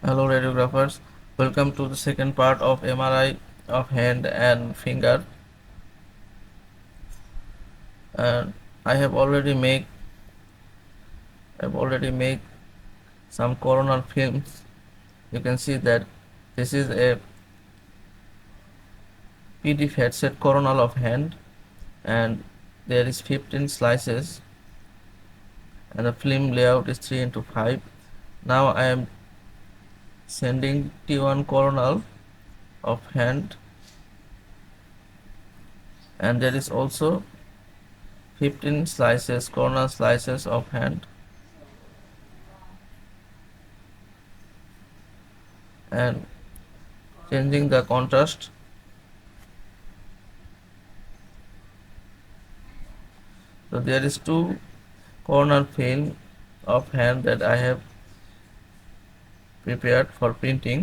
Hello radiographers, welcome to the second part of MRI of hand and finger. And I have already made some coronal films. You can see that this is a PDF headset coronal of hand, and there is 15 slices, and the film layout is 3:5. Now I am sending T1 coronal of hand, and there is also 15 slices, coronal slices of hand, and changing the contrast. So there is two corner film of hand that I have prepared for printing,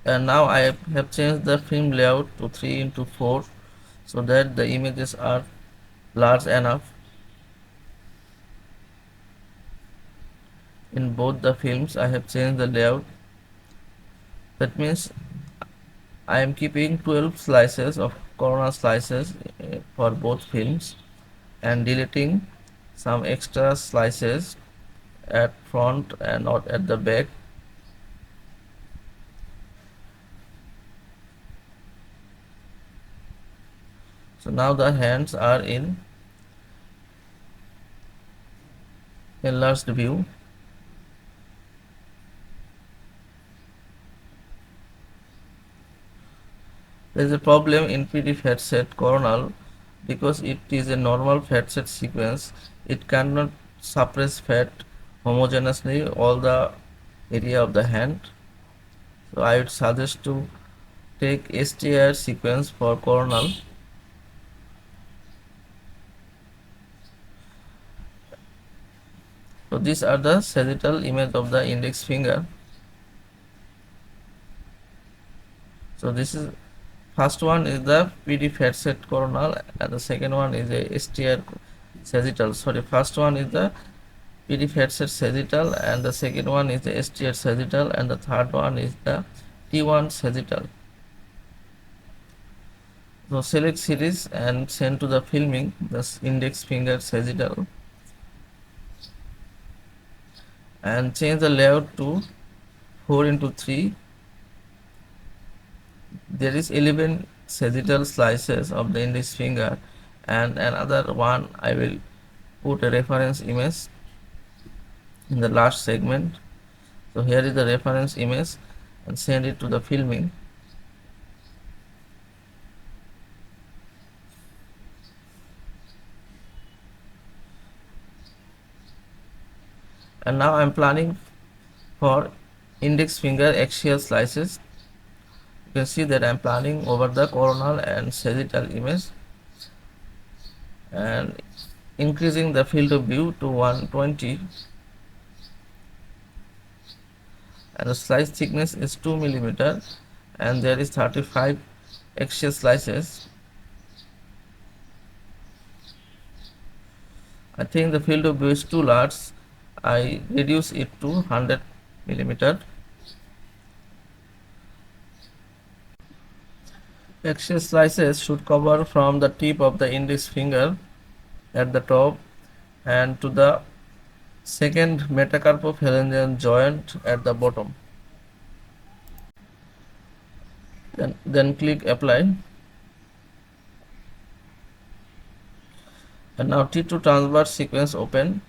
and now I have changed the film layout to 3:4 so that the images are large enough in both the films. I have changed the layout. That means I am keeping 12 slices of corner slices for both films and deleting some extra slices at front and not at the back. So now the hands are in enlarged view. There is a problem in PDF headset coronal because it is a normal fat set sequence. It cannot suppress fat homogeneously all the area of the hand. So I would suggest to take STR sequence for coronal. So these are the sagittal image of the index finger. So this is first one is the PD fat set coronal and the second one is a STR sagittal. Sorry, first one is the PD fat set sagittal and the second one is the STR sagittal and the third one is the T1 sagittal. So select series and send to the filming the index finger sagittal and change the layout to 4:3. There is 11 sagittal slices of the index finger and another one. I will put a reference image in the last segment. So here is the reference image and send it to the filming. And now I am planning for index finger axial slices. You can see that I am planning over the coronal and sagittal image and increasing the field of view to 120, and the slice thickness is 2 millimeter and there is 35 axial slices. I think the field of view is too large. I reduce it to 100 millimeter. Axial slices should cover from the tip of the index finger at the top and to the second metacarpophalangeal joint at the bottom. Then click apply. And now T2 transverse sequence open.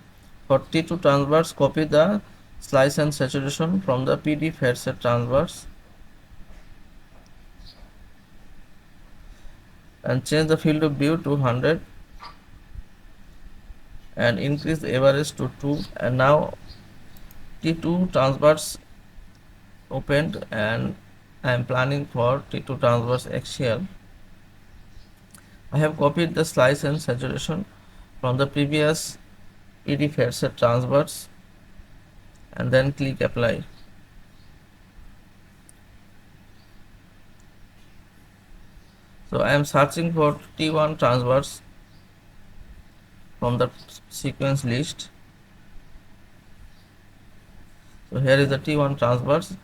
For T2 transverse, copy the slice and saturation from the PD fat set transverse and change the field of view to 100 and increase the average to 2. And now T2 transverse opened and I am planning for T2 transverse axial. I have copied the slice and saturation from the previous PD fat set transverse and then click apply. So I am searching for T1 transverse from the sequence list So here is the T1 transverse,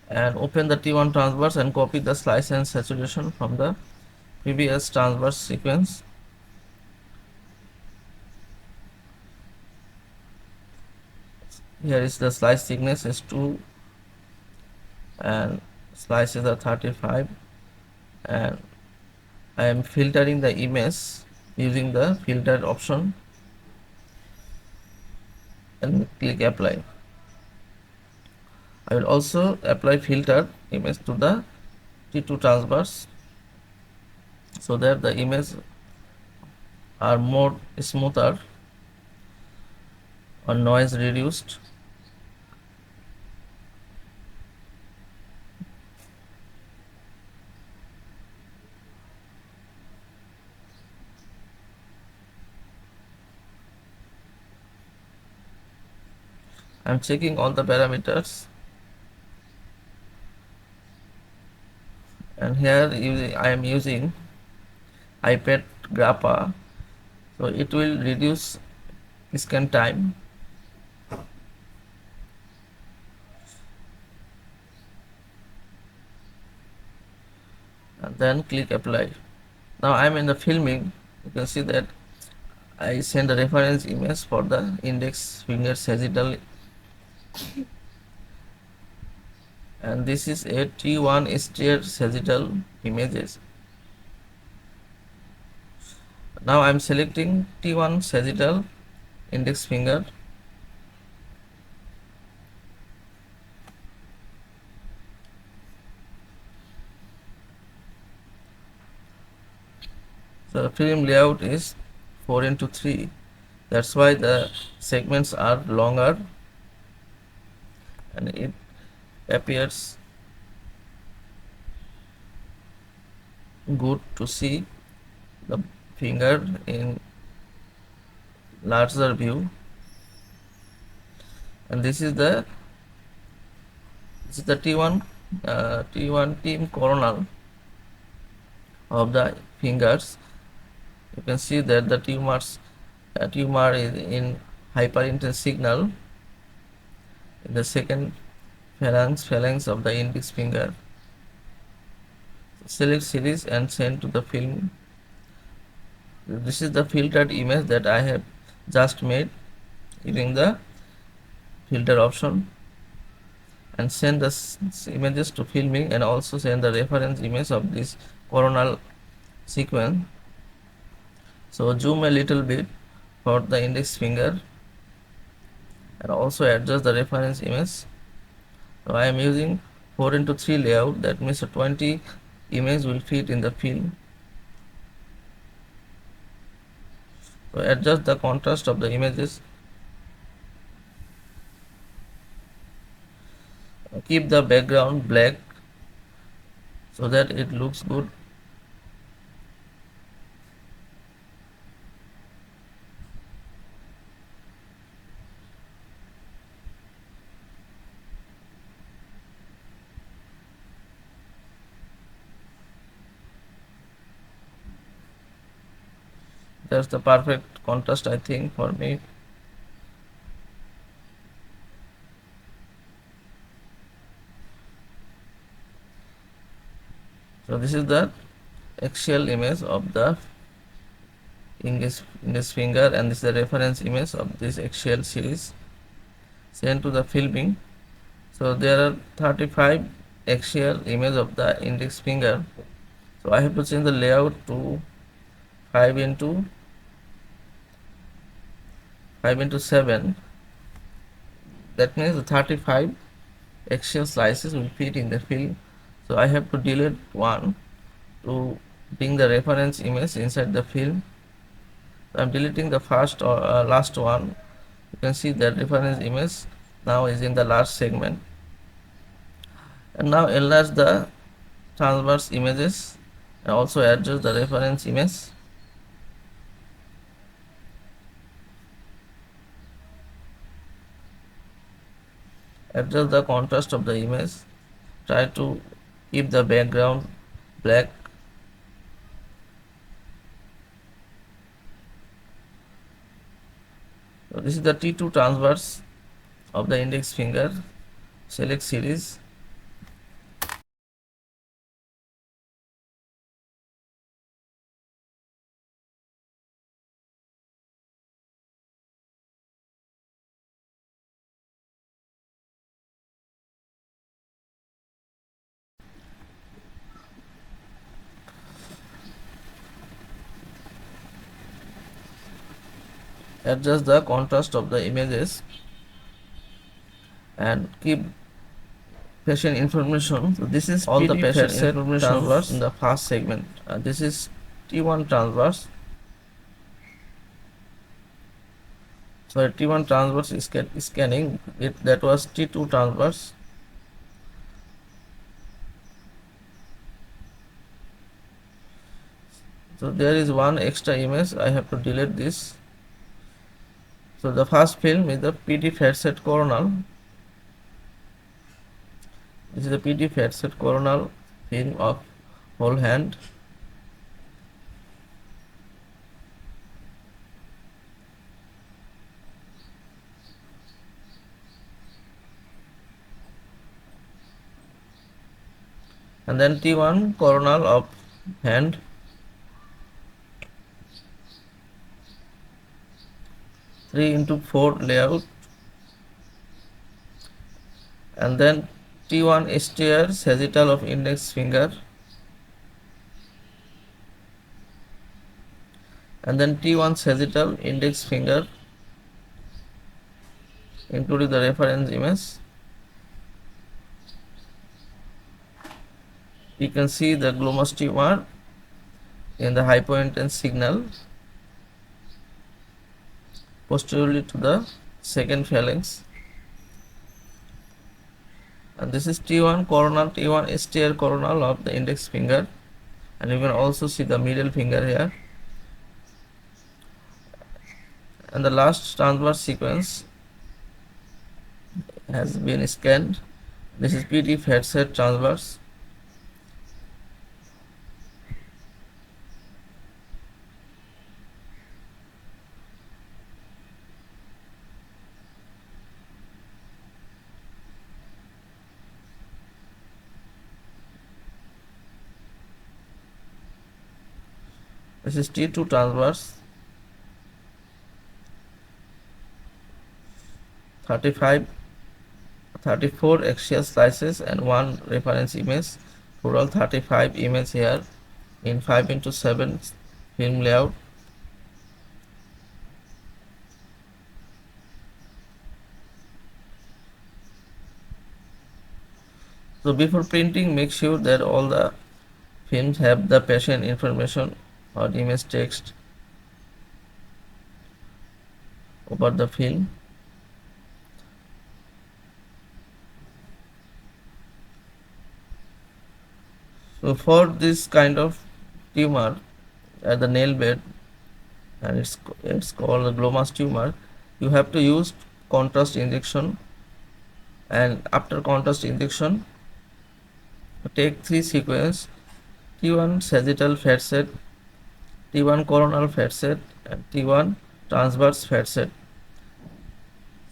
and open the T1 transverse and copy the slice and saturation from the previous transverse sequence. Here is the slice thickness is 2 and slices are 35, and I am filtering the image using the filter option and click apply. I will also apply filter image to the T2 transverse so that the image are more smoother or noise reduced. I am checking all the parameters, and here I am using iPad Grappa, so it will reduce scan time. And then click apply. Now I am in the filming. You can see that I send a reference image for the index finger sagittal, and this is a T1 steer sagittal images. Now I am selecting T1 sagittal index finger. The film layout is 4:3. That's why the segments are longer and it appears good to see the finger in larger view. And this is the T1 team coronal of the fingers. You can see that the tumor is in hyperintense signal in the second phalanx of the index finger. Select series and send to the film. This is the filtered image that I have just made using the filter option, and send the images to filming and also send the reference image of this coronal sequence. So zoom a little bit for the index finger and also adjust the reference image. So I am using 4:3 layout, that means 20 image will fit in the film. So adjust the contrast of the images. Keep the background black so that it looks good. That's the perfect contrast, I think, for me. So this is the axial image of the index finger, and this is the reference image of this axial series. Send to the filming. So there are 35 axial image of the index finger. So I have to change the layout to 5:7. That means the 35 axial slices will fit in the film. So I have to delete one to bring the reference image inside the film. So I'm deleting the first or last one. You can see that reference image now is in the last segment. And now enlarge the transverse images and also adjust the reference image. Adjust the contrast of the image. Try to keep the background black. So this is the T2 transverse of the index finger. Select series. Adjust the contrast of the images and keep patient information. So this is all the patient information transverse in the first segment. This is T1 transverse. So T1 transverse is scanning. That was T2 transverse. So there is one extra image. I have to delete this. So the first film is the PD facet coronal. This is the PD facet coronal film of whole hand. And then T1 coronal of hand. Three into four layout. And then T1 STR sagittal of index finger. And then T1 sagittal index finger, including the reference image. You can see the glomus tumor in the hypointense signal posteriorly to the second phalanx. And this is T1 coronal, T1 STR coronal of the index finger, and you can also see the middle finger here. And the last transverse sequence has been scanned. This is PD facet transverse. This is T2 transverse. 35 34 axial slices and one reference image. Total 35 image here in 5x7 film layout. So before printing, make sure that all the films have the patient information or image text over the film. So for this kind of tumor at the nail bed, and it's called a glomus tumor, you have to use contrast injection. And after contrast injection, take three sequence: T1 sagittal facet, T1 coronal facet, and T1 transverse facet.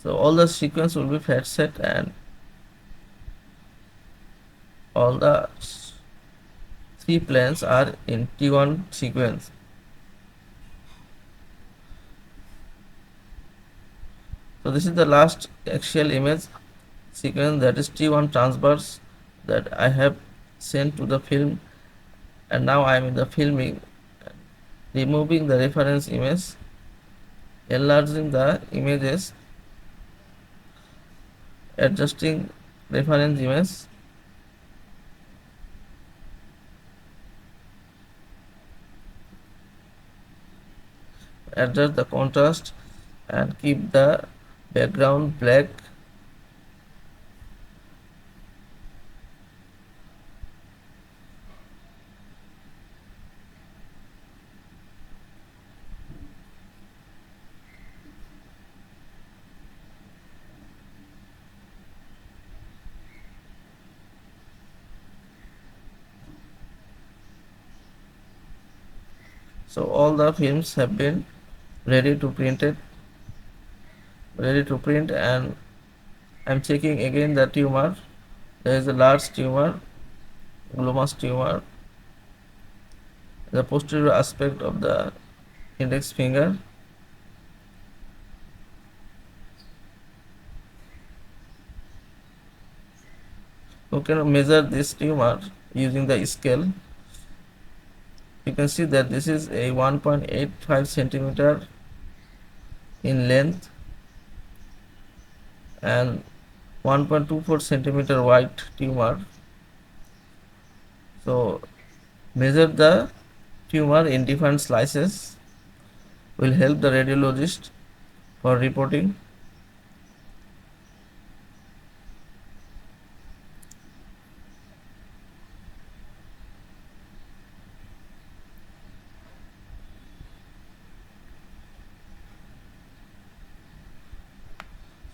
So all the sequence will be facet, and all the three planes are in T1 sequence. So this is the last axial image sequence, that is T1 transverse, that I have sent to the film, and now I am in the filming, removing the reference image, enlarging the images, adjusting reference image, adjust the contrast, and keep the background black. So all the films have been ready to printed. ready to print, and I'm checking again the tumor. There is a large tumor, glomus tumor, the posterior aspect of the index finger. You can measure this tumor using the scale. You can see that this is a 1.85 centimeter in length and 1.24 centimeter wide tumor. So measure the tumor in different slices will help the radiologist for reporting.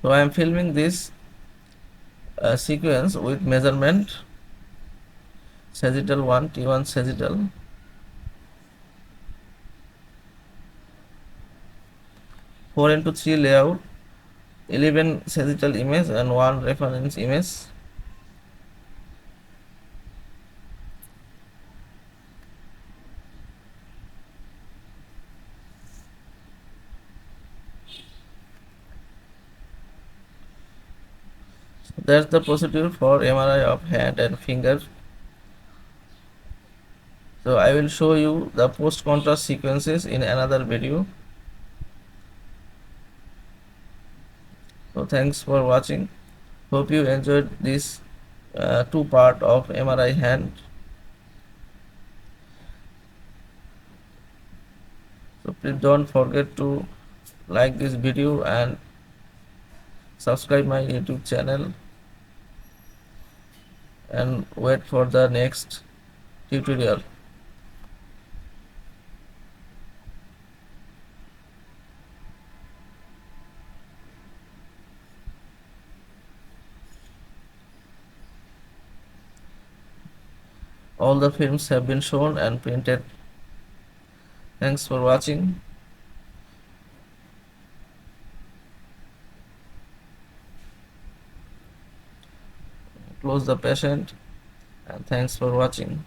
So I am filming this sequence with measurement sagittal 1, T1 sagittal. Four into three layout, 11 sagittal image and one reference image. So that's the procedure for MRI of hand and finger. So I will show you the post contrast sequences in another video. So thanks for watching. Hope you enjoyed this two part of MRI hand. So please don't forget to like this video and subscribe my YouTube channel and wait for the next tutorial. All the films have been shown and printed. Thanks for watching. Close the patient and thanks for watching.